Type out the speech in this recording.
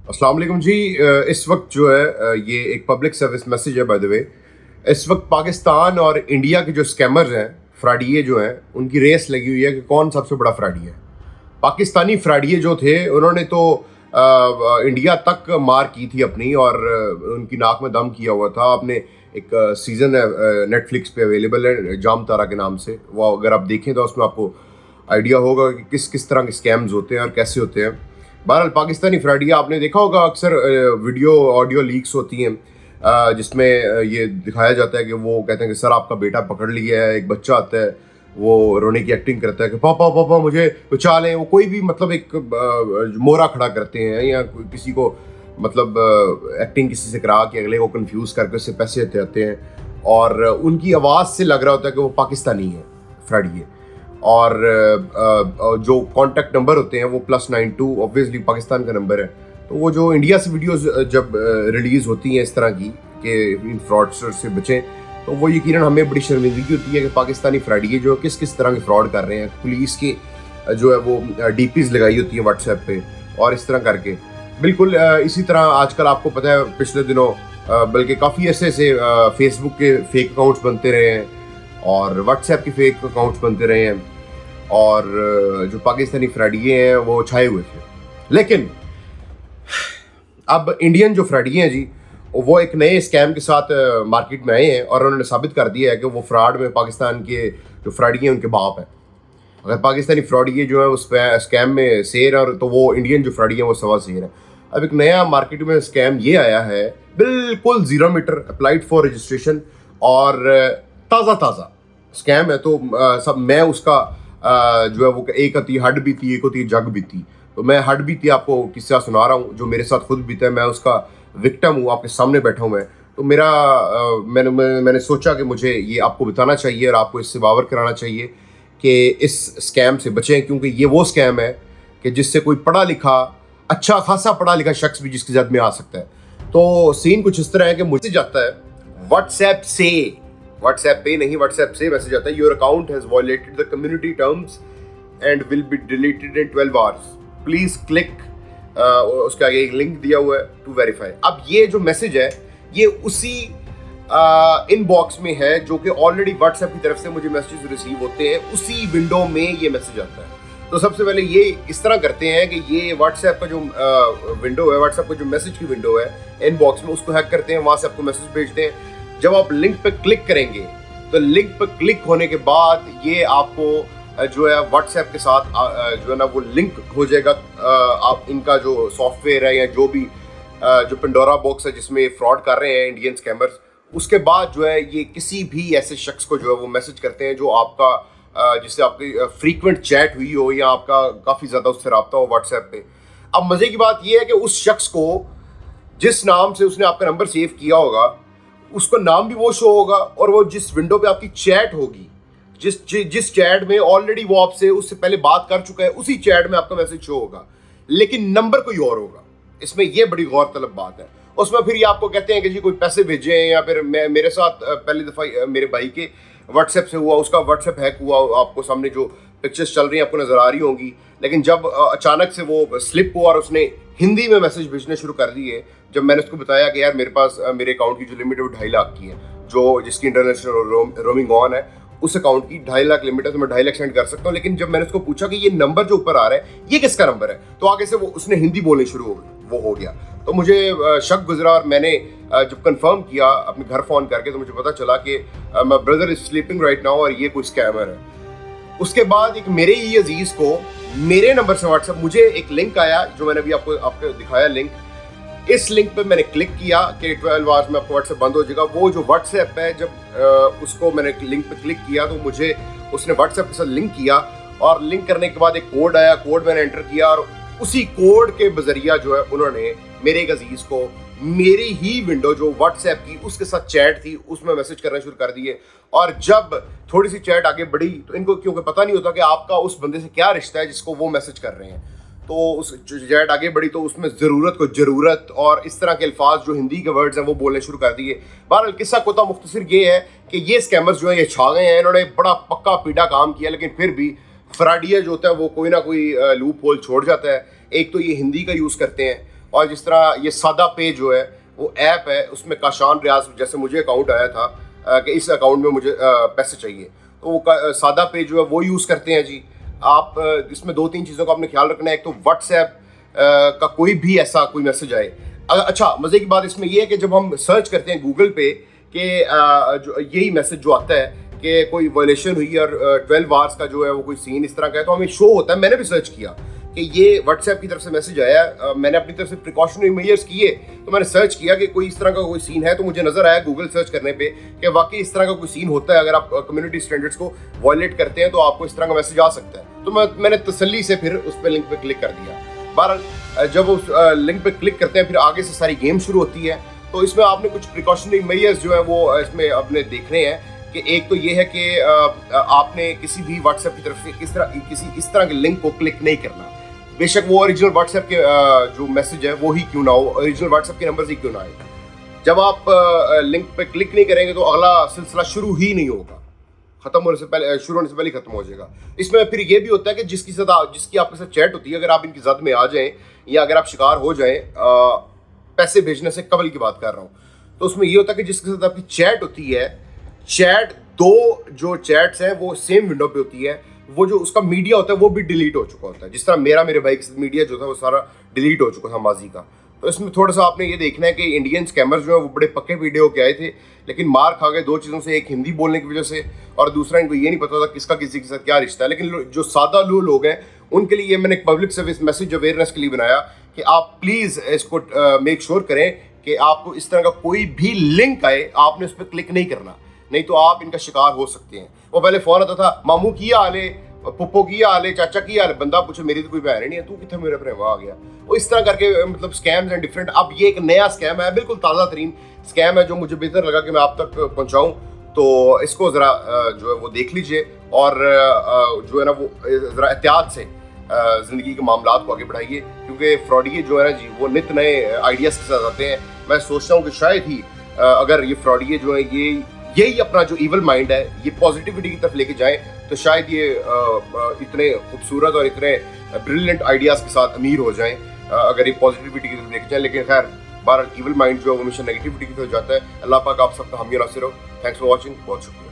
अस्सलाम वालेकुम जी। इस वक्त जो है ये एक पब्लिक सर्विस मैसेज है बाय द वे। इस वक्त पाकिस्तान और इंडिया के जो स्कैमर्स हैं, फ्रॉडिये जो हैं, उनकी रेस लगी हुई है कि कौन सबसे बड़ा फ्रॉडी है। पाकिस्तानी फ्रॉडिये जो थे उन्होंने तो इंडिया तक मार की थी अपनी, और उनकी नाक में दम किया हुआ था। आपने एक सीज़न है नेटफ्लिक्स पे अवेलेबल है जाम तारा के नाम से, वो अगर आप देखें तो उसमें आपको आइडिया होगा कि किस किस तरह के स्कैम्स होते हैं और कैसे होते हैं। बहरहाल पाकिस्तानी फ्रॉडिया आपने देखा होगा, अक्सर वीडियो ऑडियो लीक्स होती हैं जिसमें ये दिखाया जाता है कि वो कहते हैं कि सर आपका बेटा पकड़ लिया है। एक बच्चा आता है, वो रोने की एक्टिंग करता है कि पापा पापा मुझे बचा लें। वो कोई भी मतलब एक मोहरा खड़ा करते हैं या किसी को मतलब एक्टिंग किसी से करा के अगले को कंफ्यूज करके उससे पैसे देते आते हैं, और उनकी आवाज़ से लग रहा होता है कि वो पाकिस्तानी है फ्रॉडिये। और जो कॉन्टैक्ट नंबर होते हैं वो +92 ऑब्वियसली पाकिस्तान का नंबर है। तो वो जो इंडिया से वीडियोस जब रिलीज़ होती हैं इस तरह की कि इन फ्रॉडस्टर से बचें, तो वो यकीनन हमें बड़ी शर्मिंदगी होती है कि पाकिस्तानी फ्रॉडिये जो किस किस तरह के फ्रॉड कर रहे हैं। पुलिस की जो है वो DPs लगाई होती है व्हाट्सएप पे और इस तरह करके। बिल्कुल इसी तरह आजकल आपको पता है पिछले दिनों बल्कि काफ़ी ऐसे फेसबुक के फेक अकाउंट्स बनते रहे हैं और व्हाट्सएप के फेक अकाउंट्स बनते रहे हैं, और जो पाकिस्तानी फ्रॉडिये हैं वो छाए हुए थे। लेकिन अब इंडियन जो फ्रॉडिये हैं जी, वो एक नए स्कैम के साथ मार्केट में आए हैं और उन्होंने साबित कर दिया है कि वो फ्रॉड में पाकिस्तान के जो फ्रॉडिये हैं उनके बाप हैं। अगर पाकिस्तानी फ्रॉडिये जो है उस स्कैम में शेर और तो वो इंडियन जो फ्रॉडिये हैं वो सवा शेर हैं। अब एक नया मार्केट में स्कैम ये आया है, बिल्कुल 0 मीटर, अप्लाइड फॉर रजिस्ट्रेशन, और ताज़ा स्कैम है। तो सब मैं उसका जो है वो एक होती हड बीती, एक होती जग बीती। तो मैं हड बीती आपको किस्सा सुना रहा हूँ जो मेरे साथ खुद बीता है। मैं उसका विक्टिम हूँ, आपके सामने बैठा हूँ मैं। तो मैंने सोचा कि मुझे ये आपको बताना चाहिए और आपको इससे बावर कराना चाहिए कि इस स्कैम से बचें, क्योंकि ये वो स्कैम है कि जिससे कोई पढ़ा लिखा, अच्छा खासा पढ़ा लिखा शख्स भी जिसकी जद में आ सकता है। तो सीन कुछ इस तरह है कि मुझे जाता है व्हाट्सएप पे नहीं, व्हाट्सएप से मैसेज आता है, your account has violated the community terms and will be deleted in 12 hours, please click. उसके आगे एक लिंक दिया हुआ है टू वेरीफाई। अब ये जो मैसेज है ये उसी इनबॉक्स में है जो कि ऑलरेडी व्हाट्सएप की तरफ से मुझे मैसेज रिसीव होते हैं, उसी विंडो में ये मैसेज आता है। तो सबसे पहले ये इस तरह करते हैं कि ये व्हाट्सएप का जो विंडो है, व्हाट्सएप का जो मैसेज की विंडो है इनबॉक्स में, उसको हैक करते हैं, वहां से आपको मैसेज भेजते हैं। जब आप लिंक पे क्लिक करेंगे तो लिंक पे क्लिक होने के बाद ये आपको जो है व्हाट्सएप के साथ जो है ना वो लिंक हो जाएगा। आप इनका जो सॉफ्टवेयर है या जो भी जो पेंडोरा बॉक्स है जिसमें फ्रॉड कर रहे हैं इंडियन स्कैमर्स, उसके बाद जो है ये किसी भी ऐसे शख्स को जो है वो मैसेज करते हैं जो आपका जिससे आपकी फ्रीक्वेंट चैट हुई हो या आपका काफ़ी ज़्यादा उससे रब्ता हो व्हाट्सएप पे। अब मज़े की बात ये है कि उस शख्स को जिस नाम से उसने आपका नंबर सेव किया होगा उसका नाम भी वो शो होगा, और वो जिस विंडो पे आपकी चैट होगी, जिस चैट में ऑलरेडी वो आपसे उससे पहले बात कर चुका है, उसी चैट में आपका मैसेज शो होगा, लेकिन नंबर कोई और होगा। इसमें ये बड़ी गौरतलब बात है। उसमें फिर ये आपको कहते हैं कि जी कोई पैसे भेजे हैं, या फिर मेरे साथ पहली दफ़ा मेरे भाई के व्हाट्सएप से हुआ, उसका व्हाट्सएप हैक हुआ, आपको सामने जो पिक्चर्स चल रही हैं आपको नज़र आ रही होंगी। लेकिन जब अचानक से वो स्लिप हुआ और उसने हिंदी में मैसेज भेजने शुरू कर दिए, जब मैंने उसको बताया कि यार मेरे पास मेरे अकाउंट की जो लिमिट है वो 2.5 लाख की है, जो जिसकी इंटरनेशनल रोमिंग ऑन है, उस अकाउंट की 2.5 लाख लिमिट है, तो मैं 2.5 लाख सेंड कर सकता हूँ। लेकिन जब मैंने उसको पूछा कि ये नंबर जो ऊपर आ रहा है ये किसका नंबर है, तो आगे से वो उसने हिंदी बोलनी शुरू हो गया। तो मुझे शक गुजरा और मैंने जब कंफर्म किया अपने घर फ़ोन करके तो मुझे पता चला कि my brother is sleeping right now और ये कोई स्कैमर है। उसके बाद एक मेरे ही अजीज़ को मेरे नंबर से व्हाट्सएप मुझे एक लिंक आया जो मैंने अभी आपको दिखाया लिंक। इस लिंक पे मैंने क्लिक किया कि 12 आवर्स में आपका व्हाट्सएप बंद हो जाएगा। वो जो व्हाट्सएप है जब उसको मैंने लिंक पे क्लिक किया तो मुझे उसने व्हाट्सएप के साथ लिंक किया, और लिंक करने के बाद एक कोड आया, कोड मैंने एंटर किया और उसी कोड के बजरिया जो है उन्होंने मेरे एक अजीज़ को मेरी ही विंडो जो व्हाट्सएप की उसके साथ चैट थी उसमें मैसेज करना शुरू कर दिए। और जब थोड़ी सी चैट आगे बढ़ी तो इनको क्योंकि पता नहीं होता कि आपका उस बंदे से क्या रिश्ता है जिसको वो मैसेज कर रहे हैं, तो उस चैट आगे बढ़ी तो उसमें ज़रूरत को ज़रूरत और इस तरह के अल्फाज जो हिंदी के वर्ड्स हैं वो बोलने शुरू कर दिए। बहरहाल किस्सा कोता मुख्तसर ये है कि ये स्कैमर्स जो है ये छा गए हैं, इन्होंने बड़ा पक्का पीड़ा काम किया, लेकिन फिर भी फ्रॉडिया जो होता है वो कोई ना कोई लूप होल छोड़ जाता है। एक तो ये हिंदी का यूज़ करते हैं और जिस तरह ये सादा पे जो है वो ऐप है, उसमें काशान रियाज जैसे मुझे अकाउंट आया था कि इस अकाउंट में मुझे पैसे चाहिए, तो वो सादा पे जो है वो यूज़ करते हैं जी। आप इसमें 2-3 चीज़ों का आपने ख्याल रखना है। एक तो व्हाट्सएप का कोई भी ऐसा कोई मैसेज आए, अच्छा मज़े की बात इसमें यह है कि जब हम सर्च करते हैं गूगल पे कि जो यही मैसेज जो आता है कि कोई वायलेशन हुई और 12 आवर्स का जो है वो कोई सीन इस तरह का है, तो हमें शो होता है। मैंने भी सर्च किया कि ये व्हाट्सएप की तरफ से मैसेज आया, मैंने अपनी तरफ से प्रिकॉशनरी मेजर्स किए, तो मैंने सर्च किया कि कोई इस तरह का कोई सीन है, तो मुझे नजर आया गूगल सर्च करने पे कि वाकई इस तरह का कोई सीन होता है। अगर आप कम्युनिटी स्टैंडर्ड्स को वायलेट करते हैं तो आपको इस तरह का मैसेज आ सकता है। तो मैंने तसल्ली से फिर उस पर लिंक पे क्लिक कर दिया। बहरहाल जब उस लिंक पे क्लिक करते हैं फिर आगे से सारी गेम शुरू होती है। तो इसमें आपने कुछ प्रिकॉशनरी मेजर्स जो है वो इसमें अपने देखने हैं कि एक तो ये है कि आपने किसी भी व्हाट्सएप की तरफ से किसी इस तरह के लिंक को क्लिक नहीं करना। बेशक वो ओरिजिनल व्हाट्सएप के जो मैसेज है वो ही क्यों ना हो, ओरिजिनल व्हाट्सएप के नंबर ही क्यों ना आए, जब आप लिंक पे क्लिक नहीं करेंगे तो अगला सिलसिला शुरू ही नहीं होगा, खत्म होने से पहले, शुरू होने से पहले खत्म हो जाएगा। इसमें फिर ये भी होता है कि जिसकी आपके साथ चैट होती है, अगर आप इनकी जद में आ जाएं या अगर आप शिकार हो जाएं, पैसे भेजने से कबल की बात कर रहा हूँ, तो उसमें ये होता है कि जिसके साथ आपकी चैट होती है, चैट 2 जो चैट्स हैं वो सेम विंडो पे होती है, वो जो उसका मीडिया होता है वो भी डिलीट हो चुका होता है। जिस तरह मेरे भाई के साथ मीडिया जो था वो सारा डिलीट हो चुका था माजी का। तो इसमें थोड़ा सा आपने ये देखना है कि इंडियन स्कैमर्स जो है वो बड़े पक्के वीडियो के आए थे, लेकिन मार खा गए 2 चीज़ों से, एक हिंदी बोलने की वजह से और दूसरा इनको ये नहीं पता था किसका किसी के साथ क्या रिश्ता है। लेकिन जो सादा लोग हैं उनके लिए मैंने एक पब्लिक सर्विस मैसेज अवेयरनेस के लिए बनाया कि आप प्लीज़ इसको मेक श्योर करें कि आपको इस तरह का कोई भी लिंक आए आपने उस पर क्लिक नहीं करना, नहीं तो आप इनका शिकार हो सकते हैं। वो पहले फ़ोन आता था, मामू की हाल है, पुप्पो की हाल है, चाचा की हाल है, बंदा पूछे मेरी तो कोई बहन ही नहीं है, तू कितने मेरे अपने वहाँ आ गया। वो इस तरह करके मतलब स्कैम्स एंड डिफरेंट। अब ये एक नया स्कैम है, बिल्कुल ताज़ा तरीन स्कैम है जो मुझे बेहतर लगा कि मैं आप तक पहुँचाऊँ। तो इसको ज़रा जो है वो देख लीजिए और जो है ना वो ज़रा एहतियात से ज़िंदगी के मामलात को आगे बढ़ाइए, क्योंकि फ्रॉडिये जो है ना जी वो नित नए आइडियाज़ के साथ आते हैं। मैं सोचता हूँ कि शायद ही अगर ये फ्रॉडिये जो है यही अपना जो इवल माइंड है ये पॉजिटिविटी की तरफ लेके जाएं, तो शायद ये इतने खूबसूरत और इतने ब्रिलियंट आइडियाज़ के साथ अमीर हो जाएं अगर ये पॉजिटिविटी की तरफ लेके जाएं। लेकिन खैर बहरहाल इवल माइंड जो है वो हमेशा नेगेटिविटी की तरफ जाता है। अल्लाह पाक आप सबका हामी नासिर हो। थैंक्स फॉर वॉचिंग, बहुत शुक्रिया।